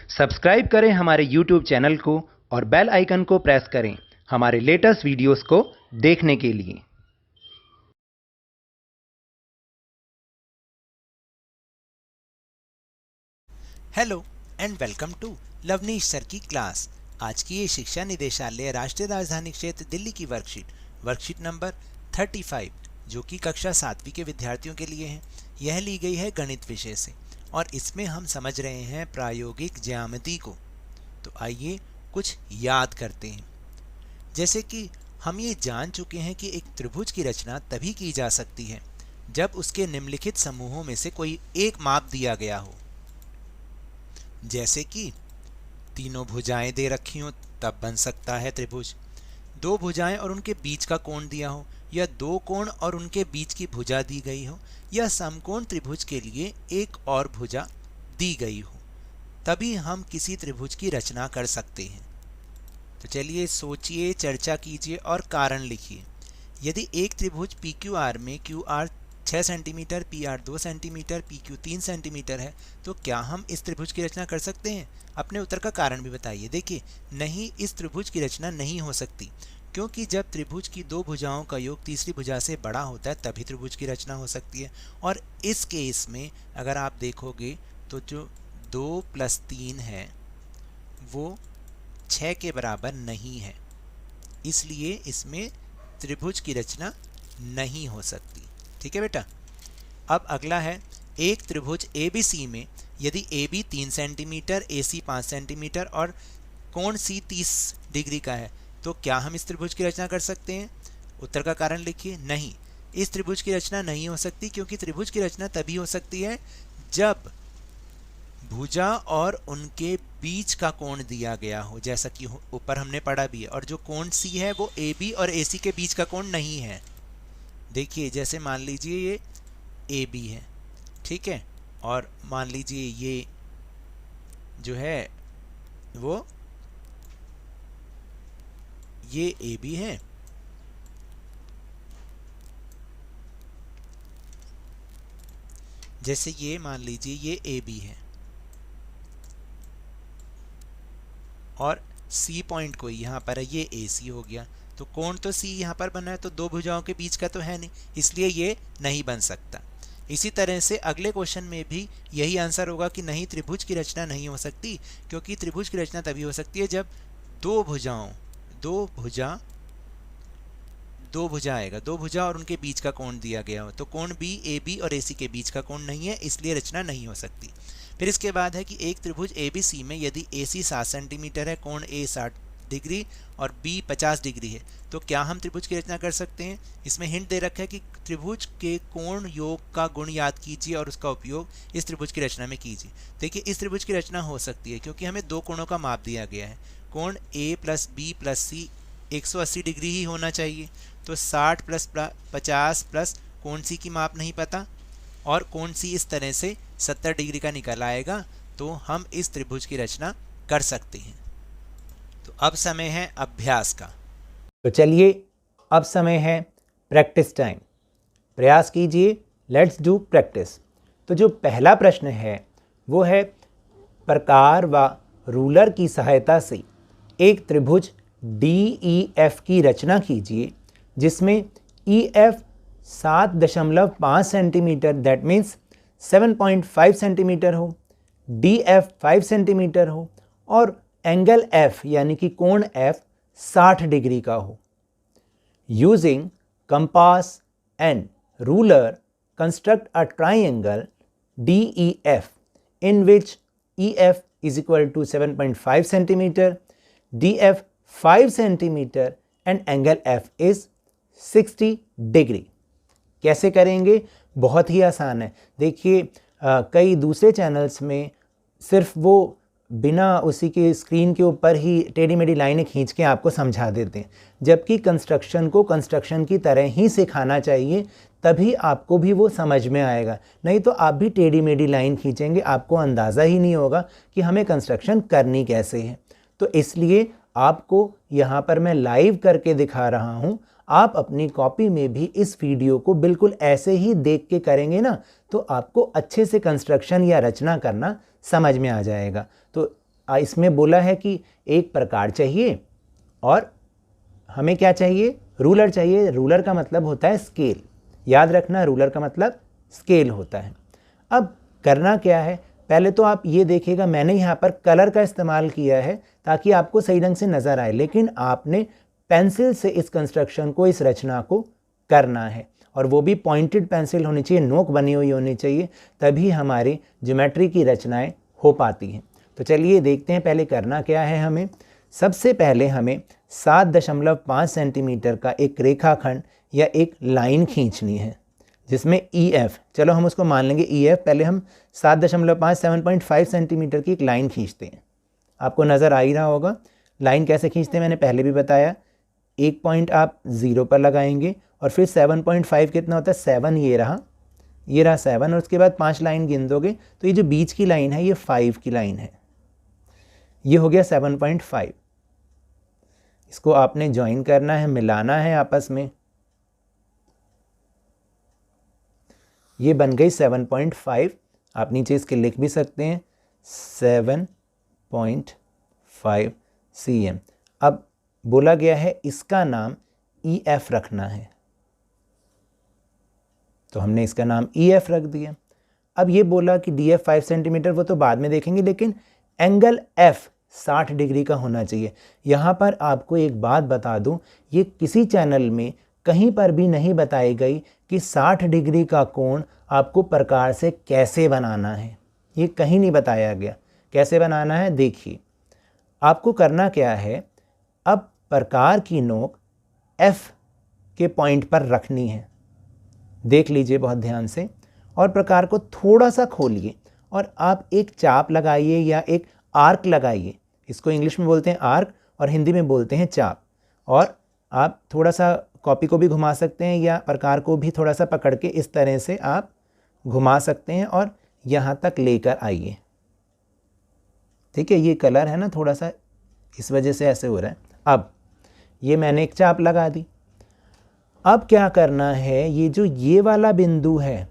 Subscribe करें हमारे YouTube channel को और बेल आइकन को प्रेस करें हमारे लेटेस्ट वीडियोस को देखने के लिए। Hello and welcome to Lavneesh sir की क्लास। आज की ये शिक्षा निदेशालय राष्ट्रीय राजधानी क्षेत्र दिल्ली की वर्कशीट नंबर 35 जो कि कक्षा 7वीं के विद्यार्थियों के लिए है। यह ली गई है गणित विषय से और इसमें हम समझ रहे हैं प्रायोगिक ज्यामिति को। तो आइए कुछ याद करते हैं। जैसे कि हम ये जान चुके हैं कि एक त्रिभुज की रचना तभी की जा सकती है जब उसके निम्नलिखित समूहों में से कोई एक माप दिया गया हो। जैसे कि तीनों भुजाएं दे रखी हो तब बन सकता है त्रिभुज। दो भुजाएं और उनके बीच का कोण दिया हो, या दो कोण और उनके बीच की भुजा दी गई हो, या समकोण त्रिभुज के लिए एक और भुजा दी गई हो, तभी हम किसी त्रिभुज की रचना कर सकते हैं। तो चलिए सोचिए, चर्चा कीजिए और कारण लिखिए। यदि एक त्रिभुज PQR में QR 6 centimetre, PR 2 centimetre, PQ 3 centimetre है, तो क्या हम इस त्रिभुज की रचना कर सकते हैं? अपने उत्तर का कारण भी बताइए। देखिए, नहीं, इस त्रिभुज की रचना नहीं हो सकती, क्योंकि जब त्रिभुज की दो भुजाओं का योग तीसरी भुजा से बड़ा होता है तभी त्रिभुज की रचना हो सकती है। और इस केस में अगर आप देखोगे तो जो 2 + 3 है वो 6 के बराबर नहीं है, इसलिए इसमें त्रिभुज की रचना नहीं हो सकती। ठीक है बेटा। अब अगला है, एक त्रिभुज ABC में यदि AB 3 सेंटीमीटर, AC 5 सेंटीमीटर और कोण C 30 डिग्री का है, तो क्या हम इस त्रिभुज की रचना कर सकते हैं? उत्तर का कारण लिखिए। नहीं, इस त्रिभुज की रचना नहीं हो सकती, क्योंकि त्रिभुज की रचना तभी हो सकती है जब भुजा और उनके बीच का कोण दिया गया हो, जैसा कि ऊपर हमने पढ़ा भी है। और जो कोण C है वो AB और AC के बीच का कोण नहीं है। देखिए, जैसे मान लीजिए ये AB है, ठीक है, और मान लीजिए ये जो है वो ये AB है, जैसे ये मान लीजिए ये AB है और C पॉइंट कोई यहाँ पर है, ये AC हो गया। तो कोण तो C यहाँ पर बना है, तो दो भुजाओं के बीच का तो है नहीं, इसलिए ये नहीं बन सकता। इसी तरह से अगले क्वेश्चन में भी यही आंसर होगा कि नहीं, त्रिभुज की रचना नहीं हो सकती, क्योंकि त्रिभुज की रचना तभी हो सकती है जब दो भुजा आएगा, दो भुजा और उनके बीच का कोण दिया गया हो। तो कोण B AB और AC के बीच का कोण नहीं है, इसलिए रचना नहीं हो सकती। फिर इसके बाद है कि एक त्रिभुज ABC में यदि AC 7 सेंटीमीटर है, कोण A 60 डिग्री और B 50 डिग्री है, तो क्या हम त्रिभुज की रचना कर सकते हैं? इसमें हिंट दे रखा है कि त्रिभुज के कोण योग का गुण याद कीजिए और उसका उपयोग इस त्रिभुज की रचना में कीजिए। देखिए, इस त्रिभुज की रचना हो सकती है क्योंकि हमें दो कोणों का माप दिया गया है। कोण A + B + C 180 डिग्री ही होना चाहिए, तो 60 + 50 प्लस कोण C की माप नहीं पता और कोण C इस तरह से 70 डिग्री का निकल आएगा, तो हम इस त्रिभुज की रचना कर सकते हैं। तो अब समय है अभ्यास का। तो चलिए, अब समय है प्रैक्टिस टाइम। प्रयास कीजिए, लेट्स डू प्रैक्टिस। तो जो पहला प्रश्न है वो है, प्रकार व रूलर की सहायता से एक त्रिभुज DEF की रचना कीजिए जिसमें EF 7.5 centimetre, that means 7.5 centimetre हो, DF 5 सेंटीमीटर हो और एंगल F यानी कि कोण F 60 डिग्री का हो। Using compass and ruler construct a triangle DEF in which EF is equal to 7.5 centimeter, DF 5 centimeter and angle F is 60 degree. कैसे करेंगे? बहुत ही आसान है। देखिए, कई दूसरे चैनल्स में सिर्फ वो बिना उसी के स्क्रीन के ऊपर ही टेढ़ी मेढ़ी लाइनें खींच के आपको समझा देते हैं, जबकि कंस्ट्रक्शन को कंस्ट्रक्शन की तरह ही सिखाना चाहिए, तभी आपको भी वो समझ में आएगा। नहीं तो आप भी टेढ़ी मेढ़ी लाइन खींचेंगे, आपको अंदाज़ा ही नहीं होगा कि हमें कंस्ट्रक्शन करनी कैसे है। तो इसलिए आपको यहाँ पर मैं लाइव करके दिखा रहा हूँ। आप अपनी कॉपी में भी इस वीडियो को बिल्कुल ऐसे ही देख के करेंगे ना, तो आपको अच्छे से कंस्ट्रक्शन या रचना करना समझ में आ जाएगा। तो इसमें बोला है कि एक प्रकार चाहिए और हमें क्या चाहिए, रूलर चाहिए। रूलर का मतलब होता है स्केल, याद रखना रूलर का मतलब स्केल होता है। अब करना क्या है, पहले तो आप ये देखिएगा मैंने यहाँ पर कलर का इस्तेमाल किया है ताकि आपको सही ढंग से नज़र आए, लेकिन आपने पेंसिल से इस कंस्ट्रक्शन को, इस रचना को करना है और वो भी पॉइंटेड पेंसिल होनी चाहिए, नोक बनी हुई होनी चाहिए, तभी हमारी ज्योमेट्री की रचनाएं हो पाती हैं। तो चलिए देखते हैं पहले करना क्या है हमें। सबसे पहले हमें 7.5 सेंटीमीटर का एक रेखाखंड या एक लाइन खींचनी है जिसमें EF, चलो हम उसको मान लेंगे EF। पहले हम 7.5 सेंटीमीटर की एक लाइन खींचते हैं। आपको नज़र आ ही रहा होगा लाइन कैसे खींचते हैं, मैंने पहले भी बताया। एक पॉइंट आप 0 पर लगाएंगे और फिर 7.5 कितना होता है, 7, ये रहा 7, और उसके बाद 5 लाइन गिन दोगे तो ये जो बीच की लाइन है ये 5 की लाइन है, ये हो गया 7.5। इसको आपने ज्वाइन करना है, मिलाना है आपस में, ये बन गई 7.5। आप नीचे इसके लिख भी सकते हैं 7.5 cm। अब बोला गया है इसका नाम EF रखना है, तो हमने इसका नाम EF रख दिया। अब ये बोला कि DF 5 सेंटीमीटर, वो तो बाद में देखेंगे, लेकिन एंगल F 60 डिग्री का होना चाहिए। यहाँ पर आपको एक बात बता दूँ, ये किसी चैनल में कहीं पर भी नहीं बताई गई कि 60 डिग्री का कोण आपको प्रकार से कैसे बनाना है, ये कहीं नहीं बताया गया। कैसे बनाना है देखिए, आपको करना क्या है, अब प्रकार की नोक F के पॉइंट पर रखनी है, देख लीजिए बहुत ध्यान से, और प्रकार को थोड़ा सा खोलिए और आप एक चाप लगाइए या एक आर्क लगाइए। इसको इंग्लिश में बोलते हैं आर्क और हिंदी में बोलते हैं चाप। और आप थोड़ा सा कॉपी को भी घुमा सकते हैं या प्रकार को भी थोड़ा सा पकड़ के इस तरह से आप घुमा सकते हैं और यहाँ तक लेकर आइए। ठीक है, ये कलर है ना थोड़ा सा, इस वजह से ऐसे हो रहा है। अब ये मैंने एक चाप लगा दी। अब क्या करना है, ये जो ये वाला बिंदु है,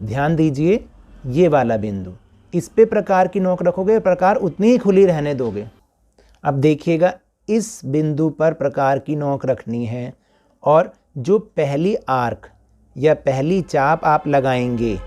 ध्यान दीजिए, ये वाला बिंदु, इस पे प्रकार की नोक रखोगे, प्रकार उतनी ही खुली रहने दोगे। अब देखिएगा इस बिंदु पर प्रकार की नोक रखनी है और जो पहली आर्क या पहली चाप आप लगाएंगे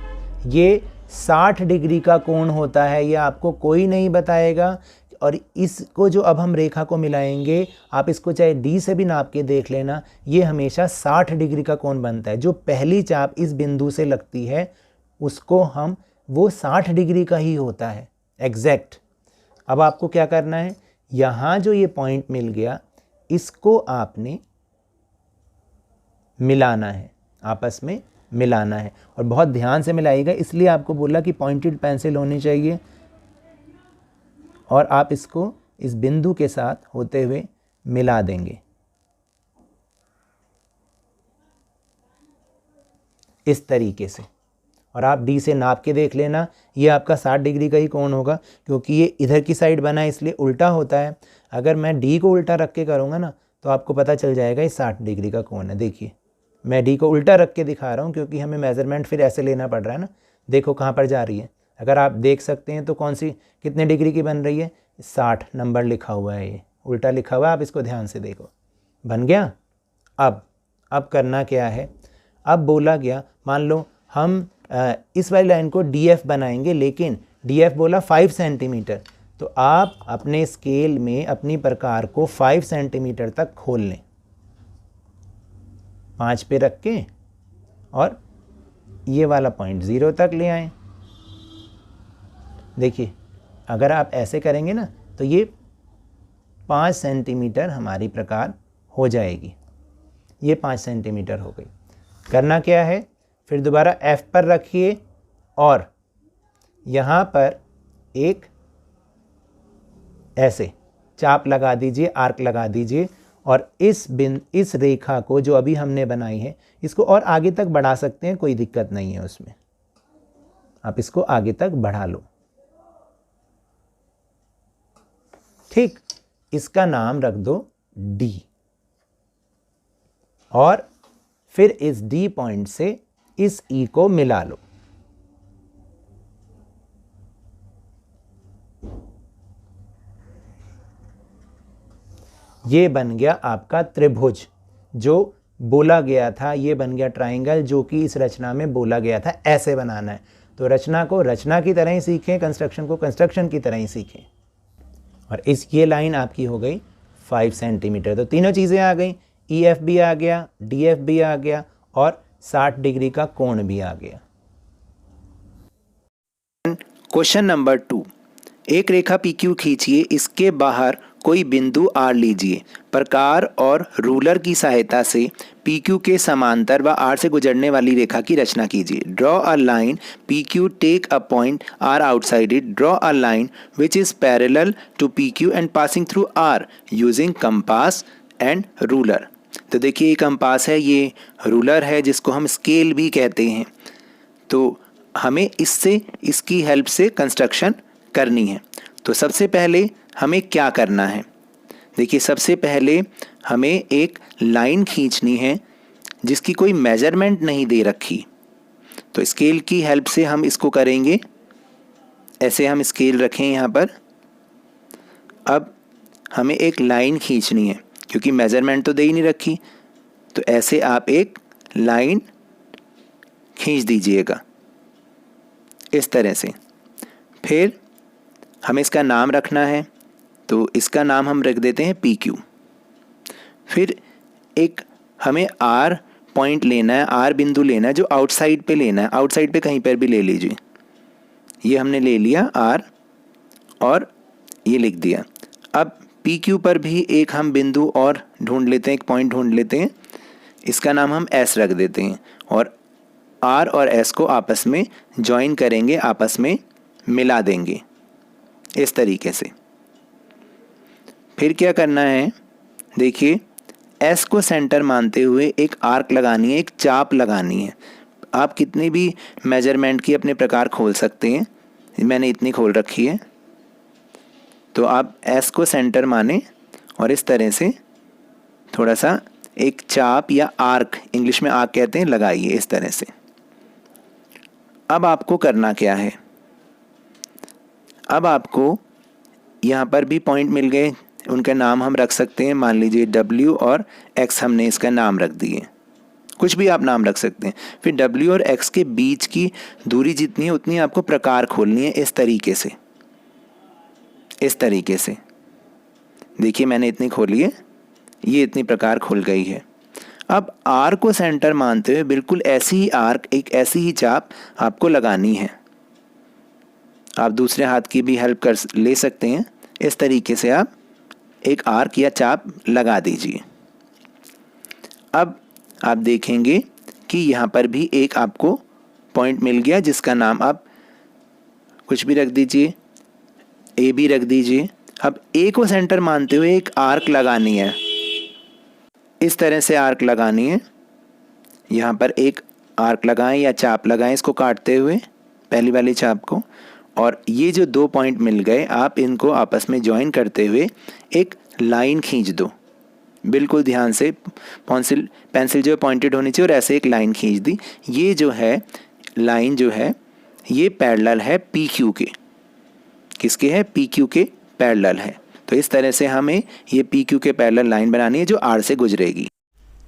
ये 60 डिग्री का कोण होता है, ये आपको कोई नहीं बताएगा। और इसको जो अब हम रेखा को मिलाएंगे, आप इसको चाहे D से भी नाप के देख लेना, ये हमेशा 60 डिग्री का कोण बनता है। जो पहली चाप इस बिंदु से लगती है उसको हम, वो 60 डिग्री का ही होता है एग्जैक्ट। अब आपको क्या करना है, यहाँ जो ये पॉइंट मिल गया इसको आपने मिलाना है, आपस में मिलाना है और बहुत ध्यान से मिलाइएगा। इसलिए आपको बोला कि पॉइंटेड पेंसिल होनी चाहिए और आप इसको इस बिंदु के साथ होते हुए मिला देंगे इस तरीके से। और आप D से नाप के देख लेना, ये आपका 60 डिग्री का ही कोण होगा, क्योंकि ये इधर की साइड बना है इसलिए उल्टा होता है। अगर मैं D को उल्टा रख के करूँगा ना तो आपको पता चल जाएगा ये 60 डिग्री का कोण है। देखिए मैं D को उल्टा रख के दिखा रहा हूँ क्योंकि हमें मेज़रमेंट फिर ऐसे लेना पड़ रहा है ना। देखो कहाँ पर जा रही है, अगर आप देख सकते हैं तो कौन सी कितने डिग्री की बन रही है, 60 नंबर लिखा हुआ है, ये उल्टा लिखा हुआ है, आप इसको ध्यान से देखो, बन गया। अब करना क्या है, अब बोला गया मान लो हम इस वाली लाइन को DF बनाएंगे, लेकिन DF बोला 5 सेंटीमीटर, तो आप अपने स्केल में अपनी प्रकार को 5 सेंटीमीटर तक खोल लें, 5 पे रख के, और ये वाला पॉइंट 0 तक ले आएं। देखिए अगर आप ऐसे करेंगे ना तो ये 5 सेंटीमीटर हमारी प्रकार हो जाएगी, ये 5 सेंटीमीटर हो गई। करना क्या है, फिर दोबारा F पर रखिए और यहाँ पर एक ऐसे चाप लगा दीजिए, आर्क लगा दीजिए, और इस रेखा को जो अभी हमने बनाई है इसको और आगे तक बढ़ा सकते हैं, कोई दिक्कत नहीं है उसमें, आप इसको आगे तक बढ़ा लो। ठीक, इसका नाम रख दो D, और फिर इस D पॉइंट से इस E को मिला लो। ये बन गया आपका त्रिभुज जो बोला गया था, ये बन गया ट्राइंगल जो कि इस रचना में बोला गया था ऐसे बनाना है। तो रचना को रचना की तरह ही सीखें, कंस्ट्रक्शन को कंस्ट्रक्शन की तरह ही सीखें। और ये लाइन आपकी हो गई 5 सेंटीमीटर। तो तीनों चीज़ें आ गई, EF भी आ गया, DF भी आ गया और 60 डिग्री का कोण भी आ गया। क्वेश्चन नंबर 2, एक रेखा PQ खींचिए, इसके बाहर कोई बिंदु R लीजिए, प्रकार और रूलर की सहायता से PQ के समांतर व R से गुजरने वाली रेखा की रचना कीजिए। Draw a line PQ, take a point R outside it, draw a line which is parallel to PQ and passing through R using compass and ruler. तो देखिए ये कंपास है, ये रूलर है जिसको हम स्केल भी कहते हैं। तो हमें इसकी हेल्प से कंस्ट्रक्शन करनी है। तो सबसे पहले हमें क्या करना है, देखिए सबसे पहले हमें एक लाइन खींचनी है जिसकी कोई मेजरमेंट नहीं दे रखी। तो स्केल की हेल्प से हम इसको करेंगे। ऐसे हम स्केल रखें यहाँ पर। अब हमें एक लाइन खींचनी है क्योंकि मेजरमेंट तो दे ही नहीं रखी। तो ऐसे आप एक लाइन खींच दीजिएगा इस तरह से। फिर हमें इसका नाम रखना है, तो इसका नाम हम रख देते हैं PQ। फिर एक हमें R पॉइंट लेना है, R बिंदु लेना है जो आउटसाइड पे लेना है। आउटसाइड पे कहीं पर भी ले लीजिए। ये हमने ले लिया R और ये लिख दिया। अब PQ पर भी एक हम बिंदु और ढूंढ लेते हैं, एक पॉइंट ढूंढ लेते हैं। इसका नाम हम S रख देते हैं और R और S को आपस में ज्वाइन करेंगे, आपस में मिला देंगे इस तरीके से। फिर क्या करना है, देखिए S को सेंटर मानते हुए एक आर्क लगानी है, एक चाप लगानी है। आप कितनी भी मेजरमेंट की अपने प्रकार खोल सकते हैं, मैंने इतनी खोल रखी है। तो आप S को सेंटर माने और इस तरह से थोड़ा सा एक चाप या आर्क, इंग्लिश में आर्क कहते हैं, लगाइए इस तरह से। अब आपको करना क्या है, अब आपको यहाँ पर भी पॉइंट मिल गए, उनका नाम हम रख सकते हैं। मान लीजिए W और X हमने इसका नाम रख दिए, कुछ भी आप नाम रख सकते हैं। फिर W और X के बीच की दूरी जितनी है उतनी आपको प्रकार खोलनी है इस तरीके से, इस तरीके से। देखिए मैंने इतनी खोली है, ये इतनी प्रकार खुल गई है। अब R को सेंटर मानते हुए बिल्कुल ऐसी ही आर्क, एक ऐसी ही चाप आपको लगानी है। आप दूसरे हाथ की भी हेल्प कर ले सकते हैं। इस तरीके से आप एक आर्क या चाप लगा दीजिए। अब आप देखेंगे कि यहाँ पर भी एक आपको पॉइंट मिल गया जिसका नाम आप कुछ भी रख दीजिए, A भी रख दीजिए। अब A को सेंटर मानते हुए एक आर्क लगानी है, इस तरह से आर्क लगानी है। यहाँ पर एक आर्क लगाएं या चाप लगाएं इसको काटते हुए, पहली वाली चाप को। और ये जो दो पॉइंट मिल गए, आप इनको आपस में ज्वाइन करते हुए एक लाइन खींच दो। बिल्कुल ध्यान से, पेंसिल जो है पॉइंटेड होनी चाहिए और ऐसे एक लाइन खींच दी। ये जो है लाइन जो है ये पैरेलल है PQ के। किसके है? PQ के पैरेलल है। तो इस तरह से हमें ये PQ के पैरेलल लाइन बनानी है जो R से गुजरेगी।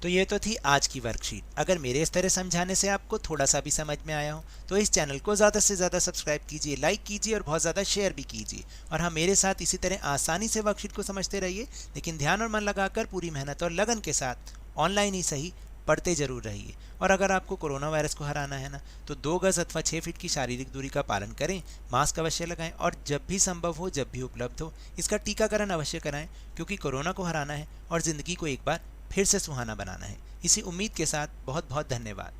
तो ये तो थी आज की वर्कशीट। अगर मेरे इस तरह समझाने से आपको थोड़ा सा भी समझ में आया हो तो इस चैनल को ज़्यादा से ज़्यादा सब्सक्राइब कीजिए, लाइक कीजिए और बहुत ज़्यादा शेयर भी कीजिए। और हाँ, मेरे साथ इसी तरह आसानी से वर्कशीट को समझते रहिए, लेकिन ध्यान और मन लगाकर पूरी मेहनत और लगन के साथ ऑनलाइन ही सही पढ़ते जरूर रहिए। और अगर आपको कोरोना वायरस को हराना है ना, तो 2 गज अथवा 6 फीट की शारीरिक दूरी का पालन करें, मास्क अवश्य लगाएं और जब भी संभव हो, जब भी उपलब्ध हो, इसका टीकाकरण अवश्य कराएं, क्योंकि कोरोना को हराना है और ज़िंदगी को एक बार फिर से सुहाना बनाना है। इसी उम्मीद के साथ बहुत बहुत धन्यवाद।